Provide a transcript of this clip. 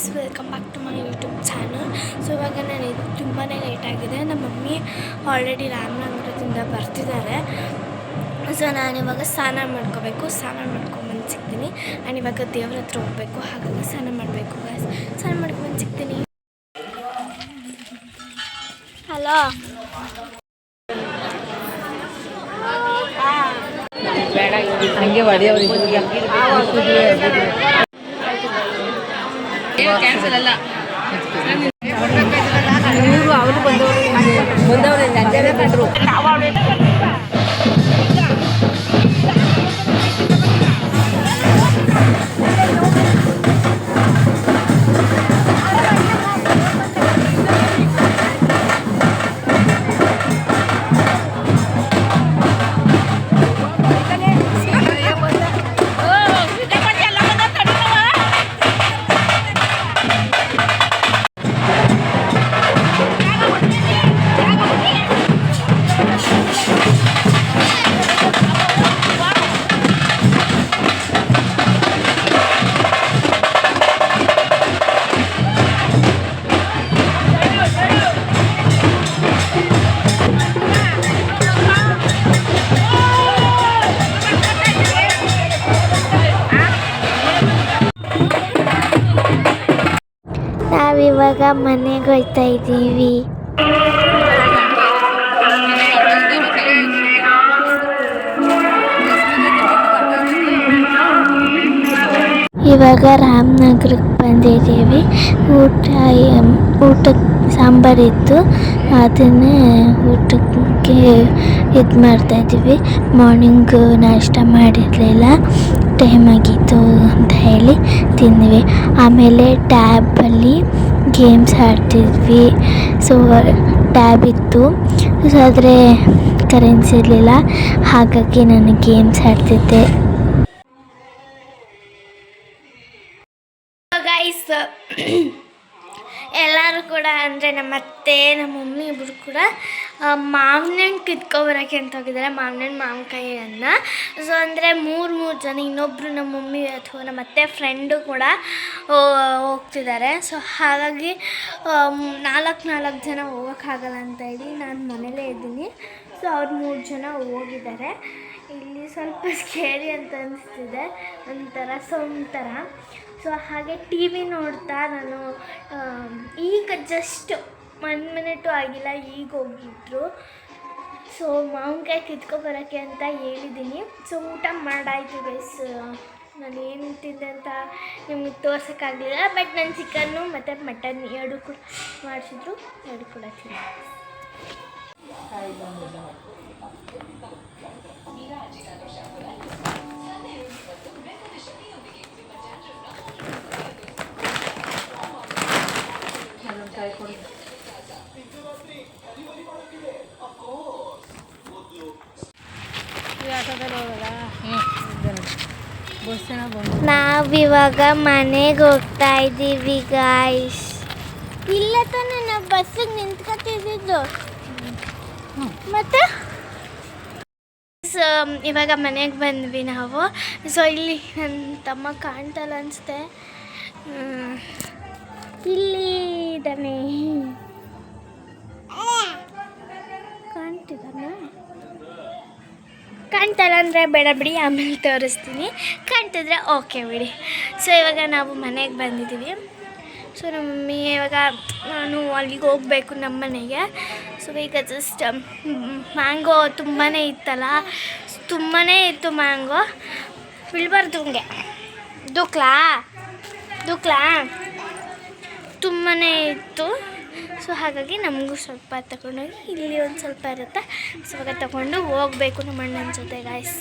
Guys, welcome back to my YouTube channel. So ಇವಾಗ ನಾನು ತುಂಬಾ ಲೇಟ್ ಆಗಿದೆ. ನಮ್ಮ ಮಮ್ಮಿ ಆಲ್ರೆಡಿ ರಾಮನಗರದಿಂದ ಬರ್ತಿದ್ದಾರೆ. ಸೊ ನಾನಿವಾಗ ಸ್ನಾನ ಮಾಡ್ಕೋಬೇಕು. ಸ್ನಾನ ಮಾಡ್ಕೊಂಬಂದು ಸಿಗ್ತೀನಿ. ನಾನು ಇವಾಗ ದೇವ್ರ ಹತ್ರ ಹೋಗಬೇಕು, ಹಾಗಾಗಿ ಸ್ನಾನ ಮಾಡಬೇಕು ಗೈಸ್. ಸ್ನಾನ ಮಾಡ್ಕೊಂಬಂದು ಸಿಗ್ತೀನಿ. ಹಲೋ, ಹಂಗೆ ಕ್ಯಾನ್ಸಲ್ ಅಲ್ಲ, ಇವರು ಅವರು ಬಂದವರು ಜನ ಬಂದರು. ನಾವಿವಾಗ ಮನೆಗೆ ಹೋಗ್ತಾ ಇದ್ದೀವಿ. ಇವಾಗ ರಾಮನಗರಕ್ಕೆ ಬಂದಿದ್ದೀವಿ. ಊಟಕ್ಕೆ ಸಾಂಬಾರಿತ್ತು, ಅದನ್ನೇ ಊಟಕ್ಕೆ ಇದು ಮಾಡ್ತಾಯಿದ್ದೀವಿ. ಮಾರ್ನಿಂಗ್ ನಾಷ್ಟ ಮಾಡಿರಲಿಲ್ಲ, ಟೈಮ್ ಆಗಿತ್ತು ಅಂತ ಹೇಳಿ ತಿಂದ್ವಿ. ಆಮೇಲೆ ಟ್ಯಾಬಲ್ಲಿ ಗೇಮ್ಸ್ ಆಡ್ತಿದ್ವಿ. ಸೊ ಟ್ಯಾಬ್ ಇತ್ತು, ಸೊ ಆದರೆ ಕರೆನ್ಸಿ ಇರಲಿಲ್ಲ, ಹಾಗಾಗಿ ನಾನು ಗೇಮ್ಸ್ ಆಡ್ತಿದ್ದೆ. ಗೈಸ್, ಎಲ್ಲರೂ ಕೂಡ ಅಂದರೆ ನಮ್ಮ ಅತ್ತೆ, ನಮ್ಮ ಮಮ್ಮಿ ಇಬ್ಬರು ಕೂಡ ಮಾವಿನಣ್ಣು ಕಿತ್ಕೊಬರೋಕ್ಕೆ ಅಂತ ಹೋಗಿದ್ದಾರೆ. ಮಾವಿನಣ್ಣು, ಮಾವಿನಕಾಯಿಯನ್ನ. ಸೊ ಅಂದರೆ ಮೂರು ಜನ, ಇನ್ನೊಬ್ಬರು ನಮ್ಮ ಮಮ್ಮಿ ಅಥವಾ ನಮ್ಮ ಅತ್ತೆ ಫ್ರೆಂಡು ಕೂಡ ಹೋಗ್ತಿದ್ದಾರೆ. ಸೊ ಹಾಗಾಗಿ 4 ಜನ ಹೋಗೋಕ್ಕಾಗಲ್ಲ ಅಂತ ಹೇಳಿ ನಾನು ಮನೇಲೇ ಇದ್ದೀನಿ. ಸೊ ಅವ್ರು 3 ಜನ ಹೋಗಿದ್ದಾರೆ. ಇಲ್ಲಿ ಸ್ವಲ್ಪ ಸ್ಕೇರಿ ಅಂತ ಅನಿಸ್ತಿದೆ, ಒಂಥರ ಸೌಂಡ್ ಥರ. ಸೊ ಹಾಗೆ ಟಿ ವಿ ನೋಡ್ತಾ ನಾನು ಈಗ ಜಸ್ಟ್ 1 ಮಿನಿಟು ಆಗಿಲ್ಲ, ಈಗ ಹೋಗಿದ್ರು. ಸೊ ಮಾವಿನಕಾಯಿ ಕಿತ್ಕೊಬರೋಕ್ಕೆ ಅಂತ ಹೇಳಿದ್ದೀನಿ. ಸೊ ಊಟ ಮಾಡಾಯಿತು ಗೈಸ್. ನಾನು ಏನು ತಿಂದೆ ಅಂತ ನಿಮಗೆ ತೋರ್ಸೋಕ್ಕಾಗಲಿಲ್ಲ, ಬಟ್ ನಾನು ಚಿಕನ್ನು ಮತ್ತು ಮಟನ್ 2 ಕೂಡ ಮಾಡಿಸಿದ್ರು, 2 ಕೂಡ ತಿಂದೆ. ನಾವಿವಾಗ ಮನೆಗೆ ಹೋಗ್ತಾ ಇದ್ದೀವಿ ಗಾಯ್ಸ್. ಇಲ್ಲ ತಾನೇ ನಾವು ಬಸ್ಸಿಗೆ ನಿಂತ್ಕೊತಿದ್ದು. ಮತ್ತು ಸೊ ಇವಾಗ ಮನೆಗೆ ಬಂದ್ವಿ ನಾವು. ಸೊ ಇಲ್ಲಿ ನನ್ನ ತಮ್ಮ ಕಾಣ್ತಲ್ಲ ಅನಿಸುತ್ತೆ, ಇಲ್ಲಿ ಇದ್ದಾನೆ. ಕಾಣ್ತಲ್ಲ ಅಂದರೆ ಬೇಡ ಬಿಡಿ, ಆಮೇಲೆ ತೋರಿಸ್ತೀನಿ. ಕಾಣ್ತಿದ್ರೆ ಓಕೆ ಬಿಡಿ. ಸೊ ಇವಾಗ ನಾವು ಮನೆಗೆ ಬಂದಿದ್ದೀವಿ. ಸೊ ನಮ್ಮ ಮಮ್ಮಿ ಇವಾಗ ನಾನು ಅಲ್ಲಿಗೆ ಹೋಗಬೇಕು, ನಮ್ಮ ಮನೆಗೆ. ಸೊ ಈಗ ಜಸ್ಟ್ ಮ್ಯಾಂಗೋ ತುಂಬಾ ಇತ್ತಲ್ಲ, ತುಂಬಾ ಇತ್ತು ಮ್ಯಾಂಗೋ. ಬೀಳ್ಬಾರ್ದು ಹಂಗೆ, ದುಕ್ಲಾ ತುಂಬಾ ಇತ್ತು. ಸೊ ಹಾಗಾಗಿ ನಮಗೂ ಸ್ವಲ್ಪ ತಗೊಂಡೋಗಿ, ಇಲ್ಲಿ ಒಂದು ಸ್ವಲ್ಪ ಇರುತ್ತೆ. ಸೊ ಇವಾಗ ತಗೊಂಡು ಹೋಗಬೇಕು ನಮ್ಮ ಅಣ್ಣನ ಜೊತೆ ಗಾಯ್ಸ್.